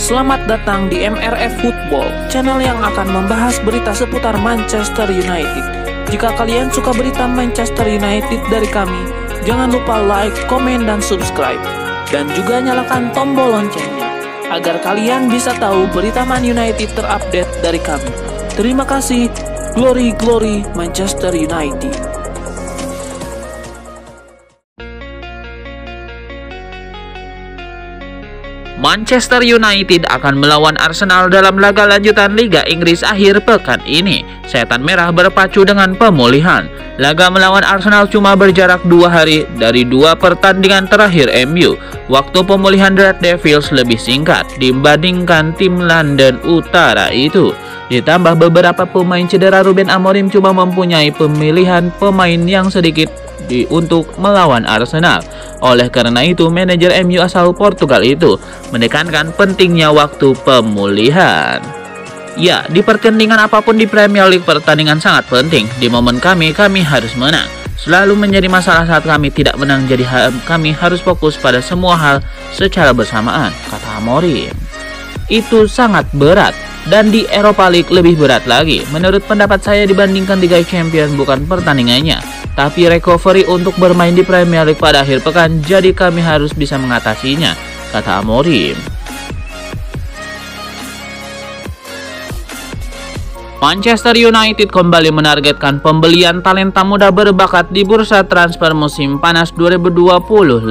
Selamat datang di MRF Football, channel yang akan membahas berita seputar Manchester United. Jika kalian suka berita Manchester United dari kami, jangan lupa like, komen, dan subscribe. Dan juga nyalakan tombol loncengnya, agar kalian bisa tahu berita Man United terupdate dari kami. Terima kasih, glory glory Manchester United. Manchester United akan melawan Arsenal dalam laga lanjutan Liga Inggris akhir pekan ini. Setan Merah berpacu dengan pemulihan. Laga melawan Arsenal cuma berjarak 2 hari dari 2 pertandingan terakhir MU. Waktu pemulihan Red Devils lebih singkat dibandingkan tim London Utara itu. Ditambah beberapa pemain cedera, Ruben Amorim cuma mempunyai pemilihan pemain yang sedikit untuk melawan Arsenal. Oleh karena itu, manajer MU asal Portugal itu menekankan pentingnya waktu pemulihan. Ya, di pertandingan apapun di Premier League, pertandingan sangat penting. Di momen kami harus menang. Selalu menjadi masalah saat kami tidak menang, jadi kami harus fokus pada semua hal secara bersamaan, kata Amorim. Itu sangat berat, dan di Europa League lebih berat lagi. Menurut pendapat saya, dibandingkan Liga Champions bukan pertandingannya, tapi recovery untuk bermain di Premier League pada akhir pekan, jadi kami harus bisa mengatasinya, kata Amorim. Manchester United kembali menargetkan pembelian talenta muda berbakat di bursa transfer musim panas 2025.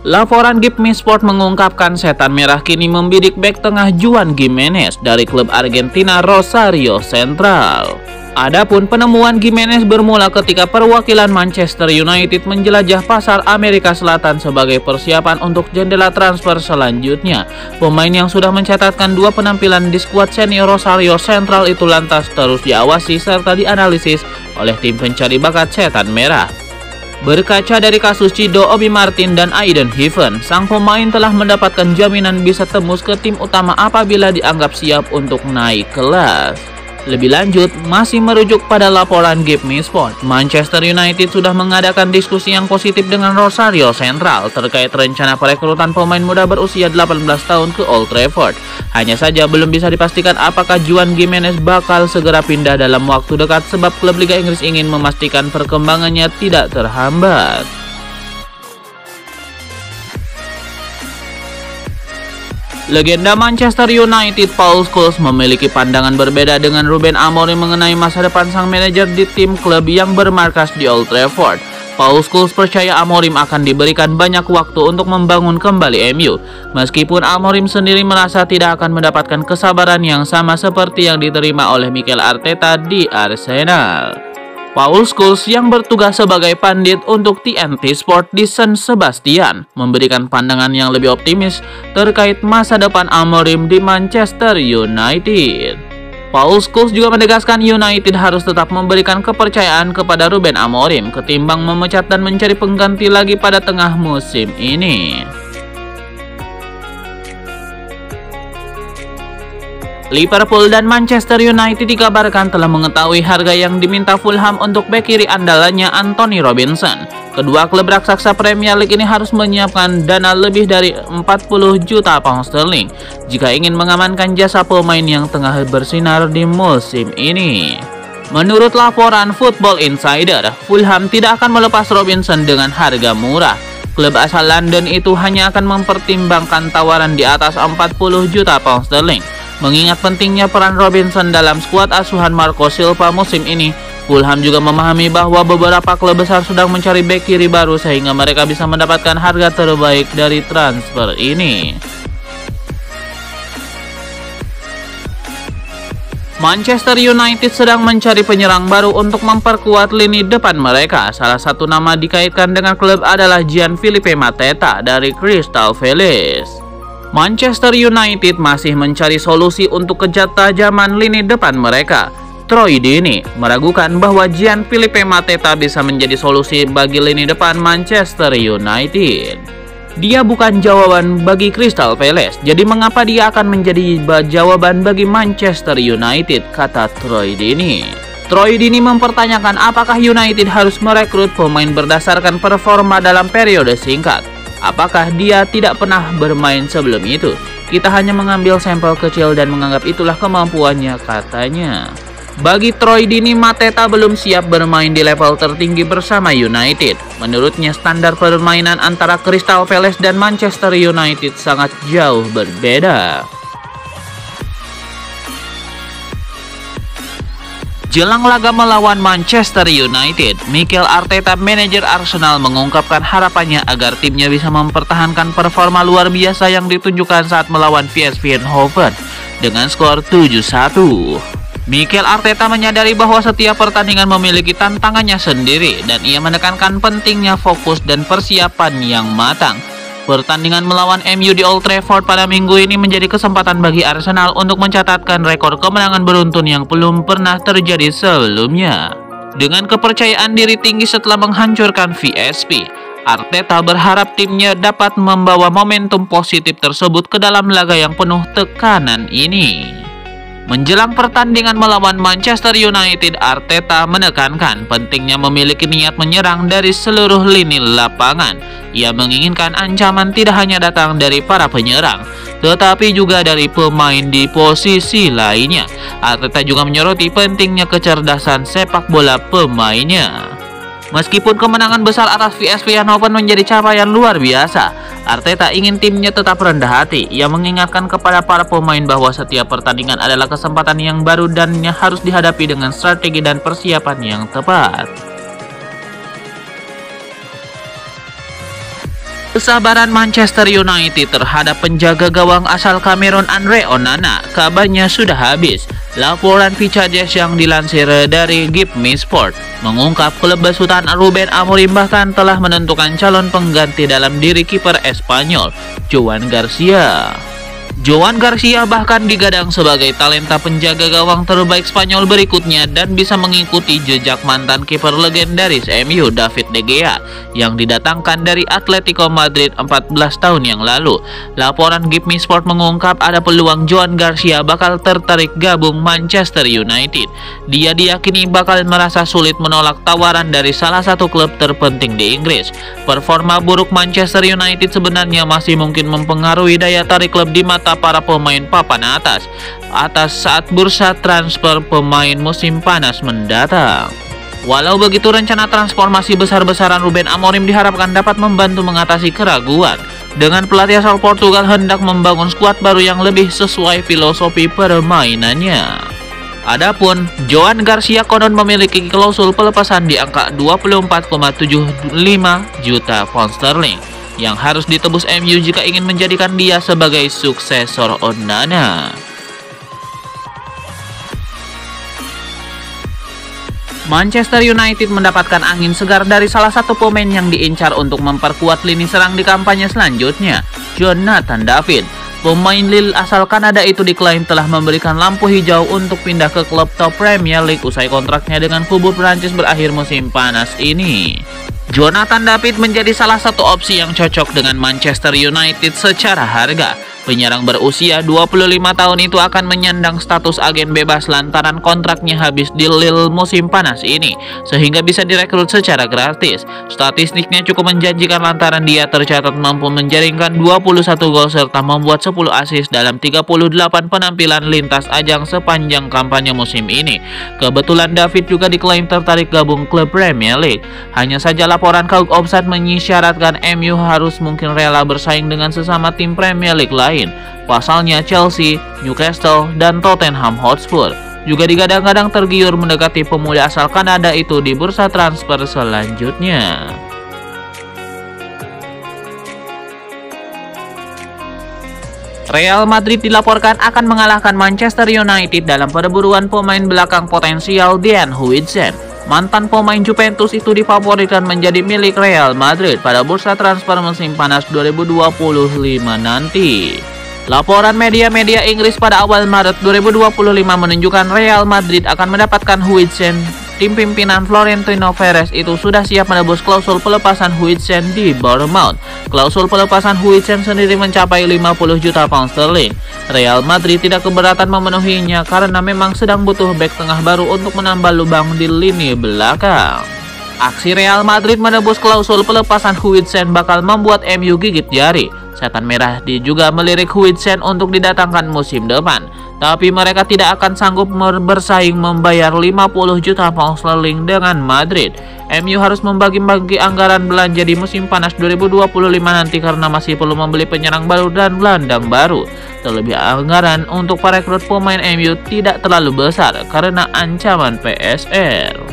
Laporan GIPMI Sport mengungkapkan Setan Merah kini membidik bek tengah Juan Gimenez dari klub Argentina Rosario Central. Adapun penemuan Gimenez bermula ketika perwakilan Manchester United menjelajah pasar Amerika Selatan sebagai persiapan untuk jendela transfer selanjutnya. Pemain yang sudah mencatatkan 2 penampilan di skuad senior Rosario Central itu lantas terus diawasi serta dianalisis oleh tim pencari bakat Setan Merah. Berkaca dari kasus Cido, Obi Martin, dan Aiden Heaven, sang pemain telah mendapatkan jaminan bisa tembus ke tim utama apabila dianggap siap untuk naik kelas. Lebih lanjut, masih merujuk pada laporan GIPMI Sport, Manchester United sudah mengadakan diskusi yang positif dengan Rosario Central terkait rencana perekrutan pemain muda berusia 18 tahun ke Old Trafford. Hanya saja belum bisa dipastikan apakah Juan Gimenez bakal segera pindah dalam waktu dekat sebab klub Liga Inggris ingin memastikan perkembangannya tidak terhambat. Legenda Manchester United Paul Scholes memiliki pandangan berbeda dengan Ruben Amorim mengenai masa depan sang manajer di tim klub yang bermarkas di Old Trafford. Paul Scholes percaya Amorim akan diberikan banyak waktu untuk membangun kembali MU. Meskipun Amorim sendiri merasa tidak akan mendapatkan kesabaran yang sama seperti yang diterima oleh Mikel Arteta di Arsenal. Paul Scholes yang bertugas sebagai pandit untuk TNT Sport di San Sebastian memberikan pandangan yang lebih optimis terkait masa depan Amorim di Manchester United. Paul Scholes juga menegaskan United harus tetap memberikan kepercayaan kepada Ruben Amorim ketimbang memecat dan mencari pengganti lagi pada tengah musim ini. Liverpool dan Manchester United dikabarkan telah mengetahui harga yang diminta Fulham untuk bek kiri andalannya Anthony Robinson. Kedua klub raksasa Premier League ini harus menyiapkan dana lebih dari 40 juta pound sterling jika ingin mengamankan jasa pemain yang tengah bersinar di musim ini. Menurut laporan Football Insider, Fulham tidak akan melepas Robinson dengan harga murah. Klub asal London itu hanya akan mempertimbangkan tawaran di atas 40 juta pound sterling. Mengingat pentingnya peran Robinson dalam skuad asuhan Marco Silva musim ini, Fulham juga memahami bahwa beberapa klub besar sedang mencari bek kiri baru sehingga mereka bisa mendapatkan harga terbaik dari transfer ini. Manchester United sedang mencari penyerang baru untuk memperkuat lini depan mereka. Salah satu nama dikaitkan dengan klub adalah Gianfilippo Mateta dari Crystal Palace. Manchester United masih mencari solusi untuk ketajaman lini depan mereka. Troy Deeney meragukan bahwa Gianfilippo Mateta bisa menjadi solusi bagi lini depan Manchester United. Dia bukan jawaban bagi Crystal Palace, jadi mengapa dia akan menjadi jawaban bagi Manchester United, kata Troy Deeney. Troy Deeney mempertanyakan apakah United harus merekrut pemain berdasarkan performa dalam periode singkat. Apakah dia tidak pernah bermain sebelum itu? Kita hanya mengambil sampel kecil dan menganggap itulah kemampuannya, katanya. Bagi Troy Dini, Mateta belum siap bermain di level tertinggi bersama United. Menurutnya standar permainan antara Crystal Palace dan Manchester United sangat jauh berbeda. Jelang laga melawan Manchester United, Mikel Arteta, manajer Arsenal, mengungkapkan harapannya agar timnya bisa mempertahankan performa luar biasa yang ditunjukkan saat melawan PSV Eindhoven dengan skor 7-1. Mikel Arteta menyadari bahwa setiap pertandingan memiliki tantangannya sendiri dan ia menekankan pentingnya fokus dan persiapan yang matang. Pertandingan melawan MU di Old Trafford pada minggu ini menjadi kesempatan bagi Arsenal untuk mencatatkan rekor kemenangan beruntun yang belum pernah terjadi sebelumnya. Dengan kepercayaan diri tinggi setelah menghancurkan VSP, Arteta berharap timnya dapat membawa momentum positif tersebut ke dalam laga yang penuh tekanan ini. Menjelang pertandingan melawan Manchester United, Arteta menekankan pentingnya memiliki niat menyerang dari seluruh lini lapangan. Ia menginginkan ancaman tidak hanya datang dari para penyerang, tetapi juga dari pemain di posisi lainnya. Arteta juga menyoroti pentingnya kecerdasan sepak bola pemainnya. Meskipun kemenangan besar atas PSV Eindhoven menjadi capaian luar biasa, Arteta ingin timnya tetap rendah hati. Ia mengingatkan kepada para pemain bahwa setiap pertandingan adalah kesempatan yang baru dan harus dihadapi dengan strategi dan persiapan yang tepat. Kesabaran Manchester United terhadap penjaga gawang asal Kamerun Andre Onana kabarnya sudah habis. Laporan Vicajes yang dilansir dari Give Me Sport mengungkap klub besutan Ruben Amorim bahkan telah menentukan calon pengganti dalam diri kiper Espanyol, Joan Garcia. Joan Garcia bahkan digadang sebagai talenta penjaga gawang terbaik Spanyol berikutnya dan bisa mengikuti jejak mantan kiper legendaris MU David De Gea yang didatangkan dari Atletico Madrid 14 tahun yang lalu. Laporan Give Me Sport mengungkap ada peluang Joan Garcia bakal tertarik gabung Manchester United. Dia diyakini bakal merasa sulit menolak tawaran dari salah satu klub terpenting di Inggris. Performa buruk Manchester United sebenarnya masih mungkin mempengaruhi daya tarik klub di mata para pemain papan atas saat bursa transfer pemain musim panas mendatang. Walau begitu, rencana transformasi besar-besaran Ruben Amorim diharapkan dapat membantu mengatasi keraguan. Dengan pelatih asal Portugal hendak membangun skuad baru yang lebih sesuai filosofi permainannya. Adapun Joan Garcia konon memiliki klausul pelepasan di angka 24,75 juta pound sterling yang harus ditebus MU jika ingin menjadikan dia sebagai suksesor Onana. Manchester United mendapatkan angin segar dari salah satu pemain yang diincar untuk memperkuat lini serang di kampanye selanjutnya, Jonathan David. Pemain Lille asal Kanada itu diklaim telah memberikan lampu hijau untuk pindah ke klub top Premier League usai kontraknya dengan kubu Prancis berakhir musim panas ini. Jonathan David menjadi salah satu opsi yang cocok dengan Manchester United secara harga. Penyerang berusia 25 tahun itu akan menyandang status agen bebas lantaran kontraknya habis di Lille musim panas ini, sehingga bisa direkrut secara gratis. Statistiknya cukup menjanjikan lantaran dia tercatat mampu menjaringkan 21 gol serta membuat 10 assist dalam 38 penampilan lintas ajang sepanjang kampanye musim ini. Kebetulan David juga diklaim tertarik gabung klub Premier League. Hanya saja laporan Kauk Offside mengisyaratkan MU harus mungkin rela bersaing dengan sesama tim Premier League lain. Pasalnya Chelsea, Newcastle, dan Tottenham Hotspur juga digadang-gadang tergiur mendekati pemuda asal Kanada itu di bursa transfer selanjutnya. Real Madrid dilaporkan akan mengalahkan Manchester United dalam perburuan pemain belakang potensial Dean Huijsen. Mantan pemain Juventus itu difavoritkan menjadi milik Real Madrid pada bursa transfer musim panas 2025 nanti. Laporan media-media Inggris pada awal Maret 2025 menunjukkan Real Madrid akan mendapatkan Huijsen. Tim pimpinan Florentino Perez itu sudah siap menebus klausul pelepasan Huijsen di Bournemouth. Klausul pelepasan Huijsen sendiri mencapai 50 juta pound sterling. Real Madrid tidak keberatan memenuhinya karena memang sedang butuh bek tengah baru untuk menambah lubang di lini belakang. Aksi Real Madrid menebus klausul pelepasan Huijsen bakal membuat MU gigit jari. Setan Merah juga melirik Huijsen untuk didatangkan musim depan. Tapi mereka tidak akan sanggup bersaing membayar 50 juta pound sterling dengan Madrid. MU harus membagi-bagi anggaran belanja di musim panas 2025 nanti karena masih perlu membeli penyerang baru dan gelandang baru. Terlebih anggaran untuk perekrut pemain MU tidak terlalu besar karena ancaman PSR.